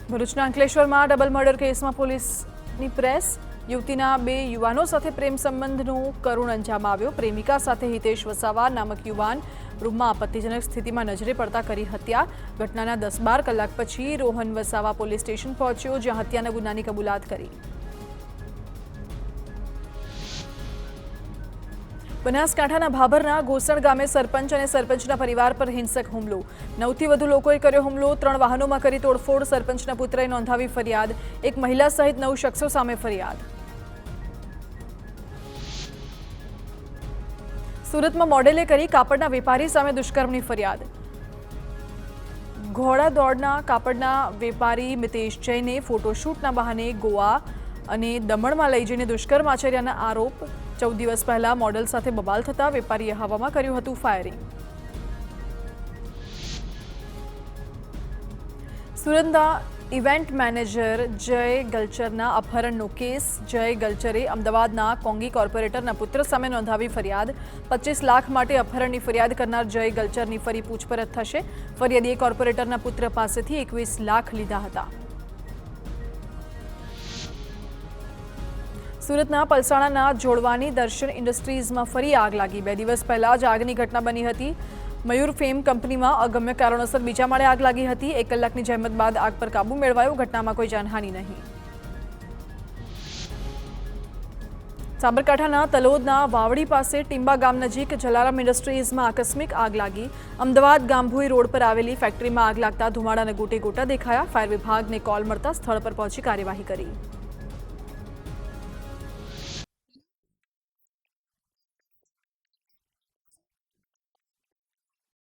ભરૂચના અંકલેશ્વરમાં double murder કેસમાં પોલીસની પ્રેસ। યુવતીના બે યુવાનો સાથે પ્રેમ સંબંધનો કરુણ અંજામ આવ્યો। પ્રેમિકા સાથે હિતેશ વસાવા નામક યુવાન રૂમમાં આપત્તિજનક સ્થિતિમાં નજરે પડતા કરી હત્યા। ઘટનાના 10-12 કલાક પછી રોહન વસાવા પોલીસ સ્ટેશન પહોંચ્યો, જ્યાં હત્યાના ગુનાની કબૂલાત કરી। બનાસકાંઠાના ભાભરના ઘોસણ ગામે સરપંચ અને સરપંચના પરિવાર પર હિંસક હુમલો। 9થી વધુ લોકોએ કર્યો હુમલો। 3 વાહનોમાં કરી તોડફોડ। સરપંચના પુત્રએ નોંધાવી ફરિયાદ। એક મહિલા સહિત 9 શખ્સો સામે ફરિયાદ। સુરતમાં મોડેલે કરી કાપડના વેપારી સામે દુષ્કર્મની ફરિયાદ। ઘોડા દોડના કાપડના વેપારી મિતેશ જૈને ફોટોશૂટના બહાને ગોવા અને દમણમાં લઈ જઈને દુષ્કર્મ આચર્યાના આરોપ। 14 દિવસ પહેલા મોડલ સાથે બબાલ થતા વેપારીએ હવામાં કર્યું હતું ફાયરિંગ। સુરતના ઇવેન્ટ મેનેજર જય ગલચરના અપહરણનો કેસ। જય ગલચરે અમદાવાદના કોંગી કોર્પોરેટરના પુત્ર સામે નોંધાવી ફરિયાદ। 25 લાખ માટે અપહરણની ફરિયાદ કરનાર જય ગલચરની ફરી પૂછપરછ થશે। ફરિયાદીએ કોર્પોરેટરના પુત્ર પાસેથી 21 લાખ લીધા હતા। સુરતના પલસાણાના જોડવાની દર્શન ઇન્ડસ્ટ્રીઝમાં ફરી આગ લાગી। 2 દિવસ પહેલા જ આગની ઘટના બની હતી। મયુર ફેમ કંપનીમાં અગમ્ય કારણોસર બીજા માળે આગ લાગી હતી। 1 કલાકની જહેમત બાદ આગ પર કાબુ મેળવાયો। ઘટનામાં કોઈ જાનહાનિ નહીં। સાબરકાંઠાના તલોદના વાવડી પાસે ટીંબા ગામ નજીક જલારામ ઇન્ડસ્ટ્રીઝમાં આકસ્મિક આગ લાગી। અમદાવાદ ગામભોઈ રોડ પર આવેલી ફેક્ટરીમાં આગ લાગતા ધુમાડાના ગોટે ગોટા દેખાયા। ફાયર વિભાગને કોલ મળતા સ્થળ પર પહોંચી કાર્યવાહી કરી।